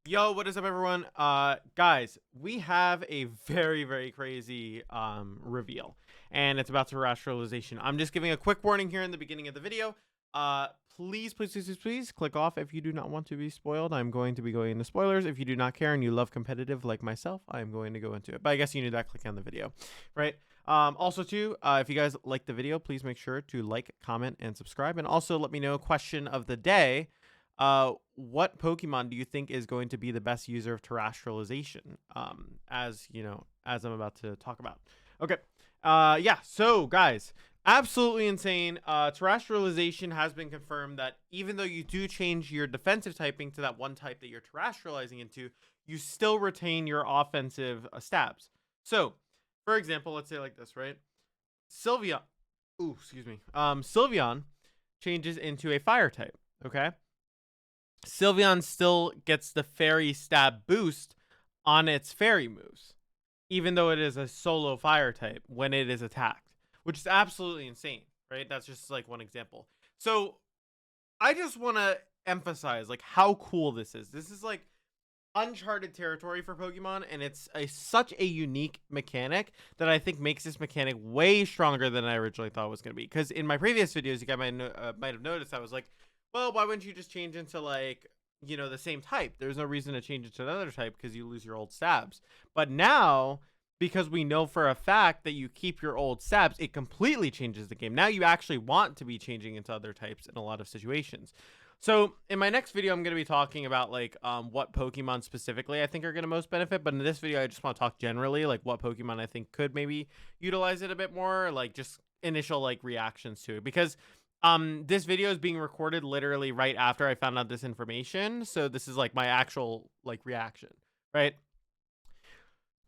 Yo, what is up, everyone? Guys, we have a very crazy reveal, and it's about terrestrialization. I'm just giving a quick warning here in the beginning of the video. Please click off if you do not want to be spoiled. I'm going to be going into spoilers. If you do not care and you love competitive like myself, I'm going to go into it. But I guess you need that click on the video, right? Also too, if you guys like the video, please make sure to like, comment, and subscribe, and also let me know question of the day. What Pokemon do you think is going to be the best user of terrestrialization? As you know, as I'm about to talk about. Okay. Yeah. So guys, absolutely insane. Terrestrialization has been confirmed that even though you do change your defensive typing to that one type that you're terrestrializing into, you still retain your offensive stabs. So, for example, let's say like this, right? Sylveon. Ooh, excuse me. Sylveon changes into a fire type. Okay. Sylveon still gets the fairy stab boost on its fairy moves, even though it is a solo fire type when it is attacked, which is absolutely insane, right? That's just like one example. So I just want to emphasize like how cool this is. This is like uncharted territory for Pokemon, and it's such a unique mechanic that I think makes this mechanic way stronger than I originally thought it was going to be. Because in my previous videos, you guys might have noticed I was like, well, why wouldn't you just change into like, you know, the same type? There's no reason to change it to another type because you lose your old stabs. But now, because we know for a fact that you keep your old stabs, it completely changes the game. Now you actually want to be changing into other types in a lot of situations. So in my next video, I'm going to be talking about like what Pokemon specifically I think are going to most benefit. But in this video, I just want to talk generally like what Pokemon I think could maybe utilize it a bit more, like just initial like reactions to it. Because this video is being recorded literally right after I found out this information, so this is like my actual like reaction, right?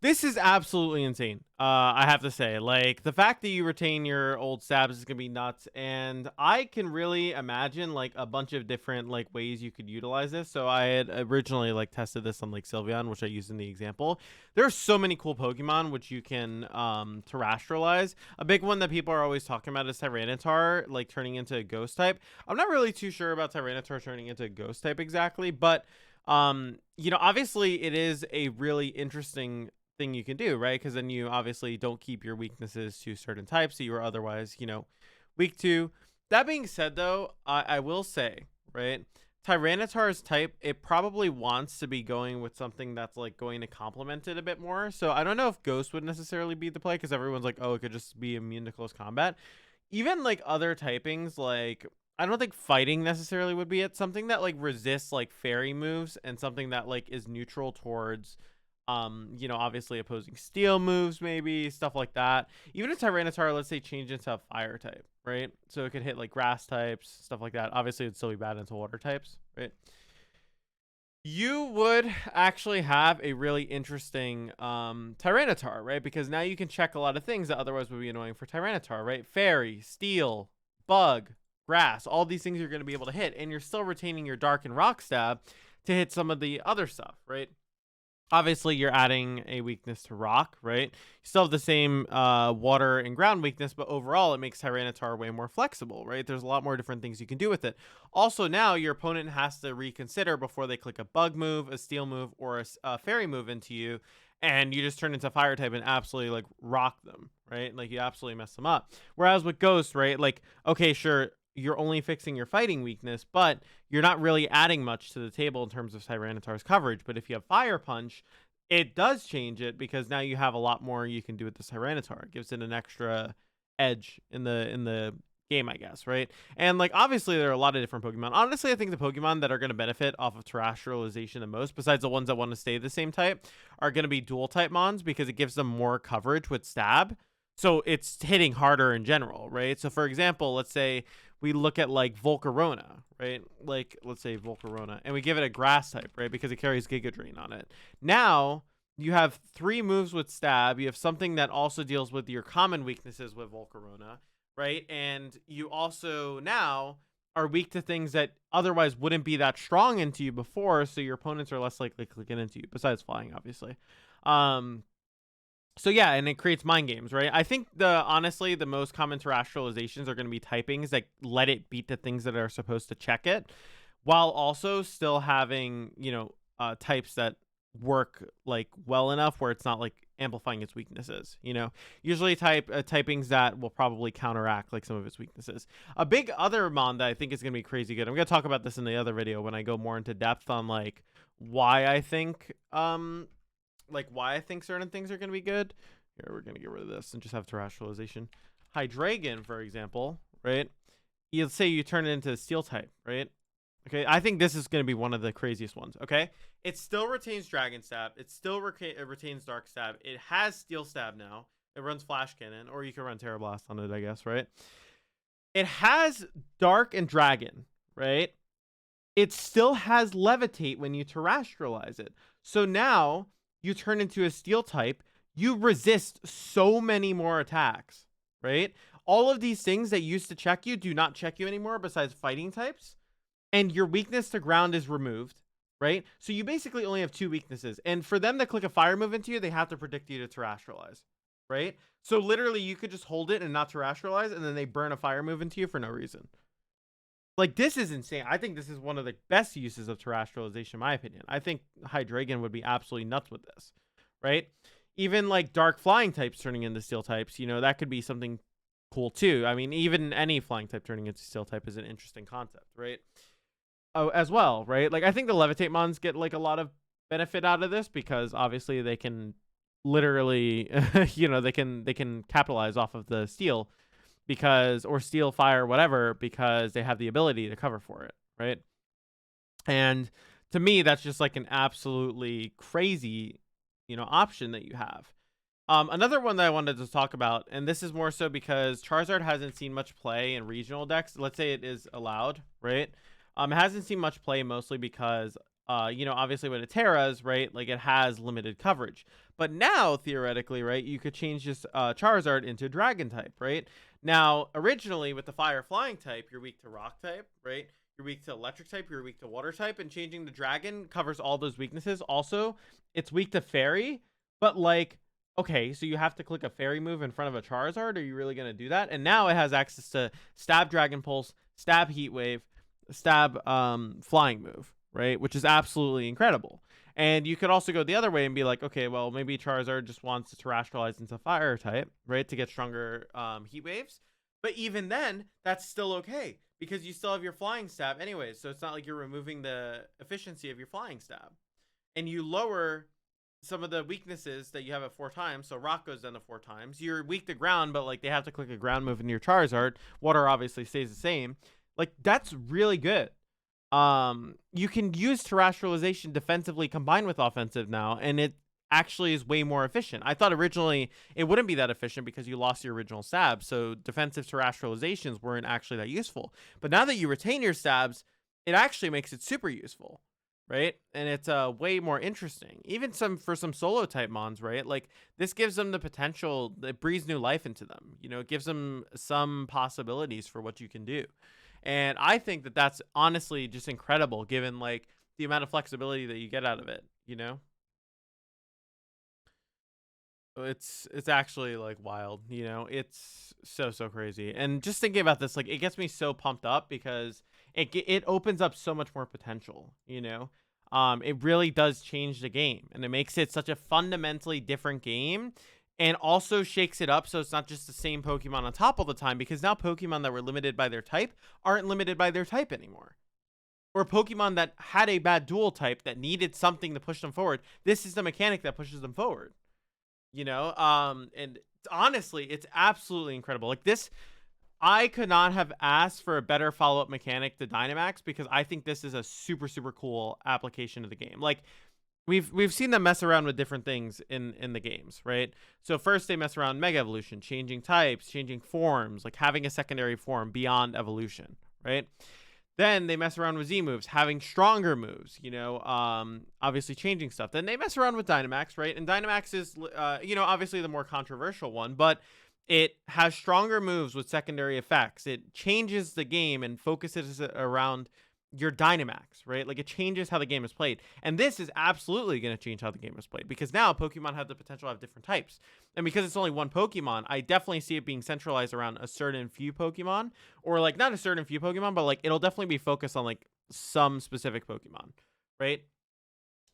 This is absolutely insane. I have to say, like the fact that you retain your old stabs is gonna be nuts, and I can really imagine like a bunch of different like ways you could utilize this. So I had originally like tested this on like Sylveon, which I used in the example. There are so many cool Pokemon which you can terrestrialize. A big one that people are always talking about is Tyranitar, like turning into a ghost type. I'm not really too sure about Tyranitar turning into a ghost type exactly, but you know, obviously it is a really interesting thing you can do, right? Because then you obviously don't keep your weaknesses to certain types that you are otherwise, you know, weak to. That being said, though, I will say, right, Tyranitar's type, it probably wants to be going with something that's like going to complement it a bit more. So I don't know if Ghost would necessarily be the play because everyone's like, oh, it could just be immune to close combat. Even like other typings, like I don't think fighting necessarily would be it. Something that like resists like fairy moves and something that like is neutral towards you know, obviously opposing steel moves, maybe stuff like that. Even a Tyranitar, let's say, change into a fire type, right? So it could hit like grass types, stuff like that. Obviously it'd still be bad into water types, right? You would actually have a really interesting Tyranitar, right? Because now you can check a lot of things that otherwise would be annoying for Tyranitar, right? Fairy, steel, bug, grass, all these things you're going to be able to hit, and you're still retaining your dark and rock stab to hit some of the other stuff, right? Obviously you're adding a weakness to rock, right? You still have the same water and ground weakness, but overall it makes Tyranitar way more flexible, right? There's a lot more different things you can do with it. Also, now your opponent has to reconsider before they click a bug move, a steel move, or a fairy move into you, and you just turn into fire type and absolutely like rock them, right? Like you absolutely mess them up. Whereas with Ghost, right? Like, okay, sure, you're only fixing your fighting weakness, but you're not really adding much to the table in terms of Tyranitar's coverage. But if you have Fire Punch, it does change it because now you have a lot more you can do with the Tyranitar. It gives it an extra edge in the game, I guess, right? And like obviously there are a lot of different Pokemon. Honestly, I think the Pokemon that are going to benefit off of terrestrialization the most, besides the ones that want to stay the same type, are going to be dual type mons because it gives them more coverage with stab. So it's hitting harder in general, right? So for example, let's say we look at like Volcarona, right? Like let's say Volcarona, and we give it a grass type, right? Because it carries Giga Drain on it. Now you have 3 moves with stab. You have something that also deals with your common weaknesses with Volcarona, right? And you also now are weak to things that otherwise wouldn't be that strong into you before, so your opponents are less likely clicking into you, besides flying, obviously. So yeah, and it creates mind games, right? I think honestly the most common terrestrializations are going to be typings that let it beat the things that are supposed to check it, while also still having, you know, types that work like well enough where it's not like amplifying its weaknesses. Usually typings that will probably counteract like some of its weaknesses. A big other mon that I think is gonna be crazy good. I'm gonna talk about this in the other video when I go more into depth on like why I think certain things are gonna be good. Here, we're gonna get rid of this and just have terrestrialization. Hydreigon, for example, right? You'll say you turn it into a steel type, right? Okay, I think this is going to be one of the craziest ones, okay? It still retains Dragon Stab. It still retains Dark Stab. It has Steel Stab now. It runs Flash Cannon, or you can run Terra Blast on it, I guess, right? It has Dark and Dragon, right? It still has Levitate when you terrestrialize it. So now you turn into a Steel type. You resist so many more attacks, right? All of these things that used to check you do not check you anymore besides fighting types. And your weakness to ground is removed, right? So you basically only have 2 weaknesses. And for them to click a fire move into you, they have to predict you to terrestrialize, right? So literally you could just hold it and not terrestrialize, and then they burn a fire move into you for no reason. Like, this is insane. I think this is one of the best uses of terrestrialization, in my opinion. I think Hydreigon would be absolutely nuts with this, right? Even like dark flying types turning into steel types, that could be something cool too. I mean, even any flying type turning into steel type is an interesting concept, right? Oh, as well, right? Like, I think the levitate mons get like a lot of benefit out of this because obviously they can literally they can capitalize off of the steel or steel fire, whatever, because they have the ability to cover for it, right? And to me, that's just like an absolutely crazy option that you have. Another one that I wanted to talk about, and this is more so because Charizard hasn't seen much play in regional decks. Let's say it is allowed, right? It hasn't seen much play mostly because, obviously with a Terras, right, like it has limited coverage. But now, theoretically, right, you could change this Charizard into Dragon type, right? Now, originally with the Fire Flying type, you're weak to Rock type, right? You're weak to Electric type, you're weak to Water type, and changing the Dragon covers all those weaknesses. Also, it's weak to Fairy, but like, okay, so you have to click a Fairy move in front of a Charizard? Are you really going to do that? And now it has access to Stab Dragon Pulse, Stab Heat Wave, Stab Flying move, right? Which is absolutely incredible. And you could also go the other way and be like, okay, well, maybe Charizard just wants to terrestrialize into Fire type, right? To get stronger Heat Waves. But even then, that's still okay because you still have your Flying Stab anyways. So it's not like you're removing the efficiency of your Flying Stab. And you lower some of the weaknesses that you have at 4 times. So Rock goes down to 4 times. You're weak to ground, but like they have to click a ground move into your Charizard. Water obviously stays the same. Like, that's really good. You can use terrestrialization defensively combined with offensive now, and it actually is way more efficient. I thought originally it wouldn't be that efficient because you lost your original stab, so defensive terrestrializations weren't actually that useful. But now that you retain your stabs, it actually makes it super useful, right? And it's way more interesting. Even for some solo type mons, right? Like, this gives them the potential, it breathes new life into them. It gives them some possibilities for what you can do. And I think that that's honestly just incredible given like the amount of flexibility that you get out of it, It's actually like wild, It's so crazy. And just thinking about this, like, it gets me so pumped up because it opens up so much more potential, It really does change the game, and it makes it such a fundamentally different game. And also shakes it up so it's not just the same Pokemon on top all the time, because now Pokemon that were limited by their type aren't limited by their type anymore. Or Pokemon that had a bad dual type that needed something to push them forward. This is the mechanic that pushes them forward. And honestly, it's absolutely incredible. Like, this, I could not have asked for a better follow-up mechanic to Dynamax, because I think this is a super cool application of the game. Like, We've seen them mess around with different things in the games, right? So first they mess around Mega Evolution, changing types, changing forms, like having a secondary form beyond evolution, right? Then they mess around with Z moves, having stronger moves, obviously changing stuff. Then they mess around with Dynamax, right? And Dynamax is, obviously the more controversial one, but it has stronger moves with secondary effects. It changes the game and focuses it around your Dynamax, right? Like, it changes how the game is played. And this is absolutely going to change how the game is played, because now Pokemon have the potential to have different types. And because it's only one Pokemon, I definitely see it being centralized around a certain few Pokemon, or like not a certain few Pokemon, but like it'll definitely be focused on like some specific Pokemon, right?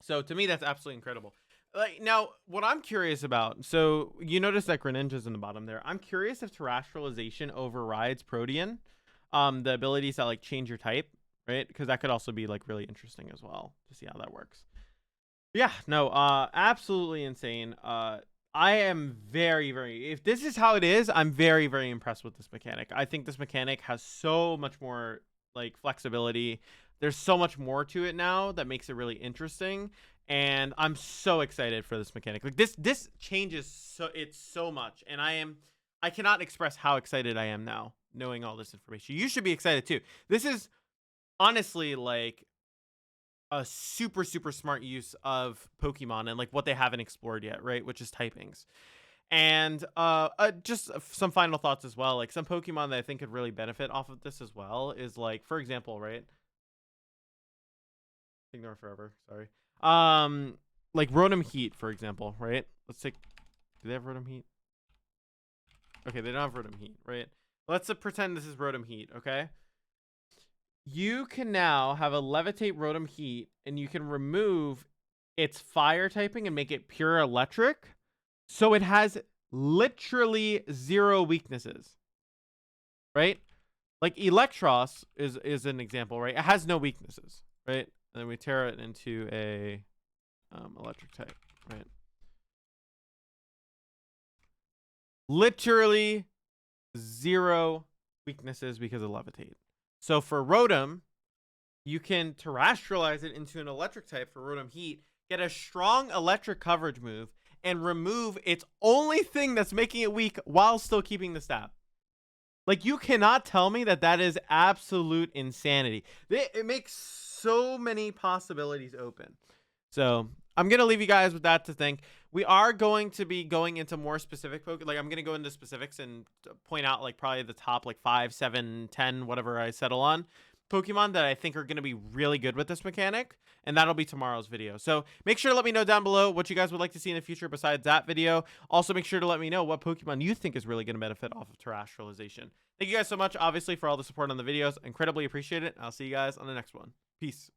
So to me, that's absolutely incredible. Like, now, what I'm curious about, so you notice that Greninja's in the bottom there. I'm curious if Terastalization overrides Protean, the abilities that like change your type, right? Because that could also be like really interesting as well to see how that works. Yeah, no, absolutely insane. I am very, very, if this is how it is, I'm very, very impressed with this mechanic. I think this mechanic has so much more like flexibility. There's so much more to it now that makes it really interesting. And I'm so excited for this mechanic. Like this changes so much. And I cannot express how excited I am now knowing all this information. You should be excited too. This is honestly like a super smart use of Pokemon and like what they haven't explored yet, right? Which is typings. And just some final thoughts as well. Like some Pokemon that I think could really benefit off of this as well is like, for example, right? Ignore forever. Sorry. Like Rotom Heat, for example, right? Let's take. Do they have Rotom Heat? Okay, they don't have Rotom Heat, right? Let's pretend this is Rotom Heat, okay? You can now have a levitate Rotom Heat, and you can remove its fire typing and make it pure electric, so it has literally 0 weaknesses, right? Like Electros is an example, right? It has no weaknesses, right? And then we tear it into a electric type, right? Literally 0 weaknesses because of levitate. So for Rotom, you can terrestrialize it into an electric type for Rotom Heat, get a strong electric coverage move, and remove its only thing that's making it weak while still keeping the stab. Like, you cannot tell me that that is absolute insanity. It makes so many possibilities open. So I'm going to leave you guys with that to think. We are going to be going into more specific Pokemon. Like, I'm going to go into specifics and point out, like, probably the top, like, 5, 7, 10, whatever I settle on Pokemon that I think are going to be really good with this mechanic. And that'll be tomorrow's video. So make sure to let me know down below what you guys would like to see in the future besides that video. Also, make sure to let me know what Pokemon you think is really going to benefit off of Terastalization. Thank you guys so much, obviously, for all the support on the videos. Incredibly appreciate it. I'll see you guys on the next one. Peace.